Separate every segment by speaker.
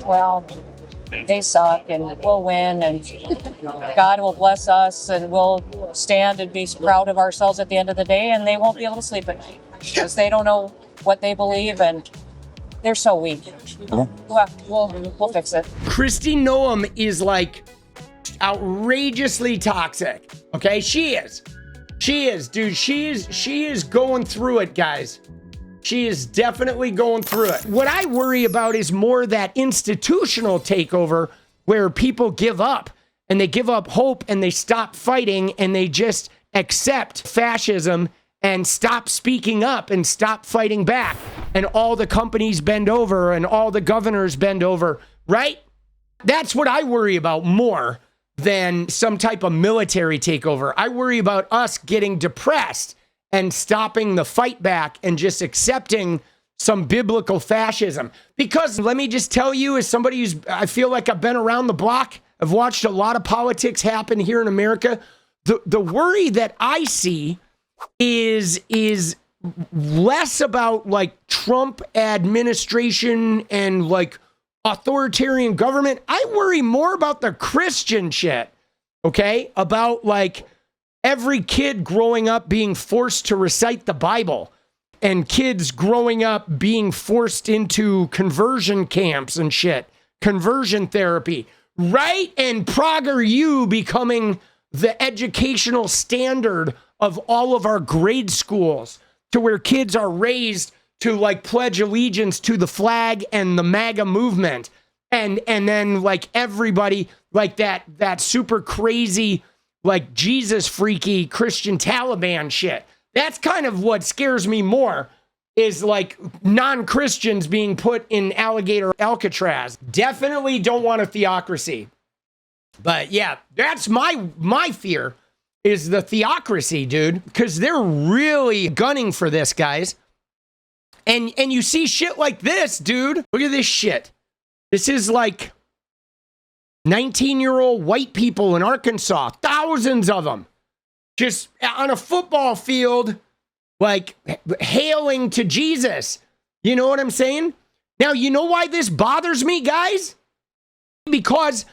Speaker 1: well, they suck and we'll win and God will bless us and we'll stand and be proud of ourselves at the end of the day, and they won't be able to sleep at night because they don't know what they believe and they're so weak. We'll fix it.
Speaker 2: Kristi Noem is like outrageously toxic. Okay, she is, dude. She is going through it, guys. She is definitely going through it. What I worry about is more that institutional takeover where people give up and they give up hope and they stop fighting and they just accept fascism and stop speaking up and stop fighting back. And all the companies bend over and all the governors bend over, right? That's what I worry about more than some type of military takeover. I worry about us getting depressed and stopping the fight back and just accepting some biblical fascism. Because let me just tell you, as somebody I feel like I've been around the block, I've watched a lot of politics happen here in America. The worry that I see is less about like Trump administration and like authoritarian government. I worry more about the Christian shit, okay? About like every kid growing up being forced to recite the Bible and kids growing up being forced into conversion camps and shit, conversion therapy, right? And PragerU becoming the educational standard of all of our grade schools, to where kids are raised to like pledge allegiance to the flag and the MAGA movement. And then like everybody like that super crazy, like Jesus freaky Christian Taliban shit. That's kind of what scares me more, is like non-Christians being put in alligator Alcatraz. Definitely don't want a theocracy. But yeah, that's my fear, is the theocracy, dude, because they're really gunning for this, guys. And you see shit like this, dude. Look at this shit. This is like 19-year-old white people in Arkansas, thousands of them, just on a football field, like hailing to Jesus. You know what I'm saying? Now, you know why this bothers me, guys? Because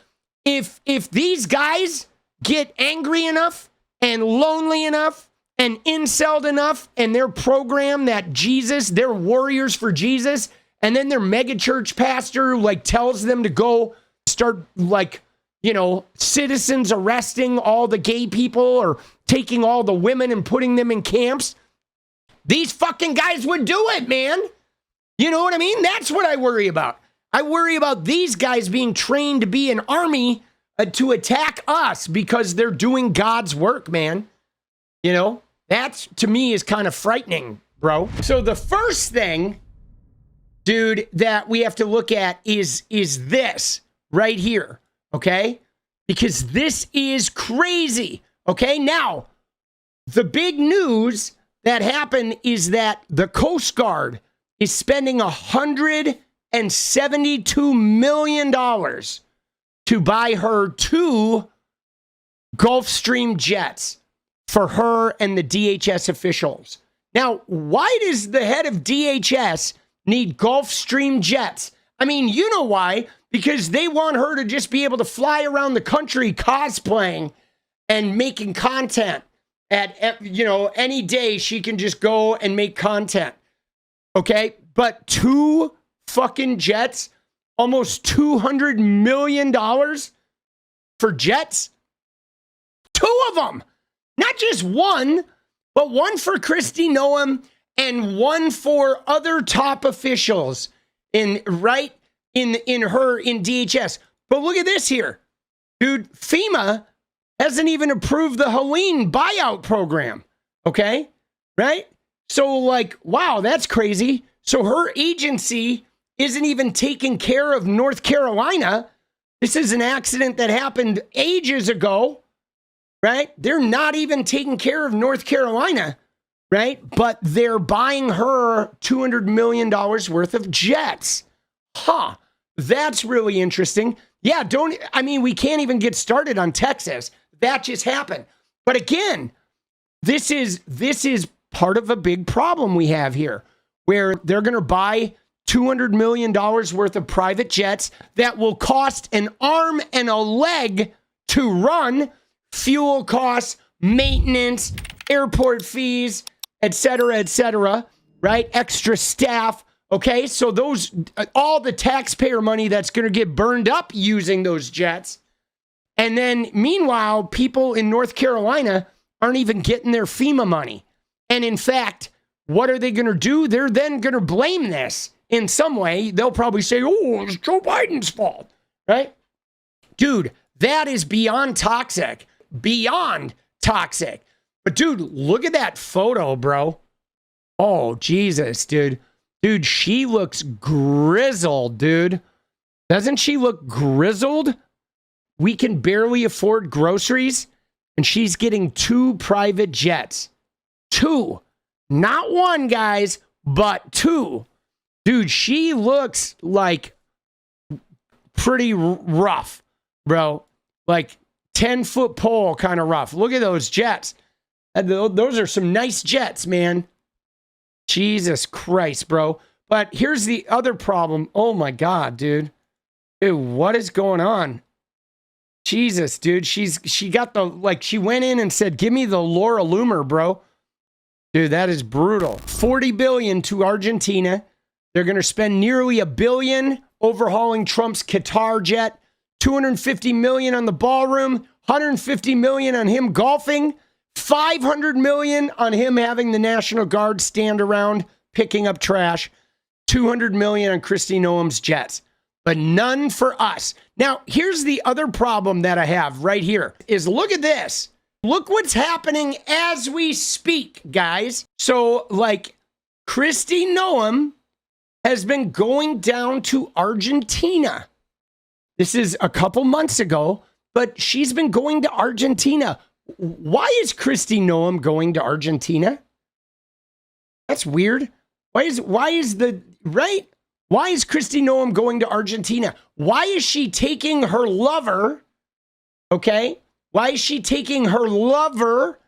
Speaker 2: if these guys get angry enough and lonely enough and incelled enough, and they're programmed that Jesus, they're warriors for Jesus, and then their megachurch pastor like tells them to go start like, you know, citizens arresting all the gay people or taking all the women and putting them in camps, these fucking guys would do it, man. You know what I mean? That's what I worry about. I worry about these guys being trained to be an army to attack us because they're doing God's work, man. You know, that to me is kind of frightening, bro. So the first thing, dude, that we have to look at is this right here, okay? Because this is crazy, okay? Now, the big news that happened is that the Coast Guard is spending $172 million to buy her 2 Gulfstream jets for her and the DHS officials. Now, why does the head of DHS need Gulfstream jets? I mean, you know why? Because they want her to just be able to fly around the country cosplaying and making content. At you know, any day she can just go and make content. Okay? But 2 fucking jets, almost $200 million for jets? 2 of them. Not just one, but one for Kristi Noem and one for other top officials in DHS. But look at this here. Dude, FEMA hasn't even approved the Helene buyout program. Okay? Right? So like, wow, that's crazy. So her agency isn't even taking care of North Carolina. This is an accident that happened ages ago, right? They're not even taking care of North Carolina, right? But they're buying her $200 million worth of jets. Huh. That's really interesting. Yeah, we can't even get started on Texas. That just happened. But again, this is part of a big problem we have here, where they're going to buy $200 million worth of private jets that will cost an arm and a leg to run, fuel costs, maintenance, airport fees, et cetera, right? Extra staff. Okay, so those, all the taxpayer money that's going to get burned up using those jets. And then meanwhile, people in North Carolina aren't even getting their FEMA money. And in fact, what are they going to do? They're then going to blame this in some way. They'll probably say, oh, it's Joe Biden's fault, right? Dude, that is beyond toxic. Beyond toxic. But dude, look at that photo, bro. Oh, Jesus, dude. Dude, she looks grizzled, dude. Doesn't she look grizzled? We can barely afford groceries, and she's getting 2 private jets. 2. Not 1, guys, but 2. Dude, she looks like pretty rough, bro. Like 10-foot pole kind of rough. Look at those jets. Those are some nice jets, man. Jesus Christ, bro. But here's the other problem. Oh my God, dude. Dude, what is going on? Jesus, dude. She got the, like, she went in and said, give me the Laura Loomer, bro. Dude, that is brutal. $40 billion to Argentina. They're going to spend nearly $1 billion overhauling Trump's Qatar jet. $250 million on the ballroom. $150 million on him golfing. $500 million on him having the National Guard stand around picking up trash. $200 million on Kristi Noem's jets, but none for us. Now, here's the other problem that I have right here is look at this. Look what's happening as we speak, guys. So, like, Kristi Noem has been going down to Argentina. This is a couple months ago, but she's been going to Argentina. Why is Kristi Noem going to Argentina? That's weird. Why is Kristi Noem going to Argentina? Why is she taking her lover? Okay. Why is she taking her lover,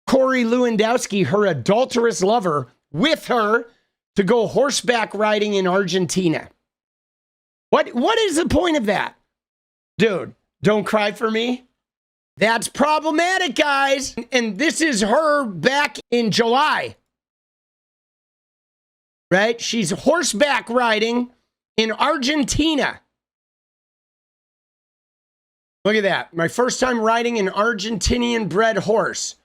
Speaker 2: Corey Lewandowski, her adulterous lover, with her to go horseback riding in Argentina? What is the point of that? Dude, don't cry for me. That's problematic, guys. And this is her back in July. Right? She's horseback riding in Argentina. Look at that. My first time riding an Argentinian bred horse.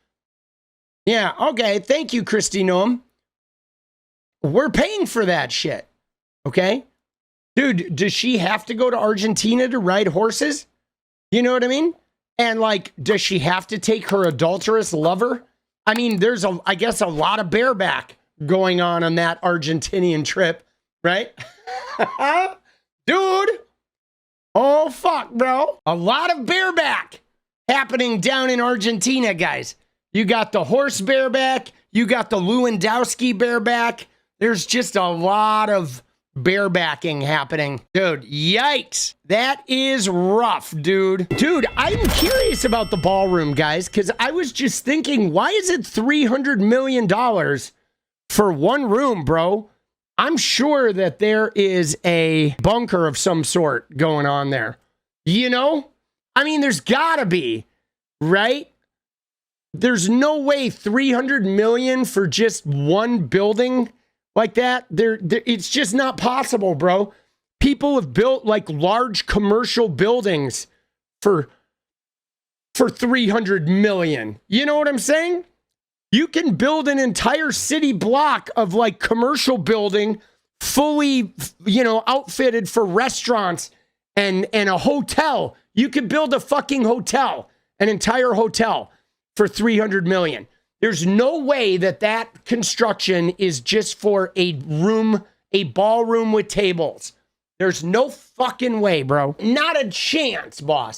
Speaker 2: Yeah, okay. Thank you, Kristi Noem. We're paying for that shit. Okay? Dude, does she have to go to Argentina to ride horses? You know what I mean? And like, does she have to take her adulterous lover? I mean, there's I guess a lot of bareback going on that Argentinian trip, right? Dude. Oh, fuck, bro. A lot of bareback happening down in Argentina, guys. You got the horse bareback. You got the Lewandowski bareback. There's just a lot of barebacking happening. Dude, yikes. That is rough, dude. Dude, I'm curious about the ballroom, guys, because I was just thinking, why is it $300 million for one room, bro? I'm sure that there is a bunker of some sort going on there. You know? I mean, there's gotta be, right? There's no way $300 million for just one building like that. It's just not possible, bro. People have built like large commercial buildings for $300 million. You know what I'm saying? You can build an entire city block of like commercial building, fully, you know, outfitted for restaurants and a hotel. You could build a fucking hotel, an entire hotel for $300 million. There's no way that construction is just for a room, a ballroom with tables. There's no fucking way, bro. Not a chance, boss.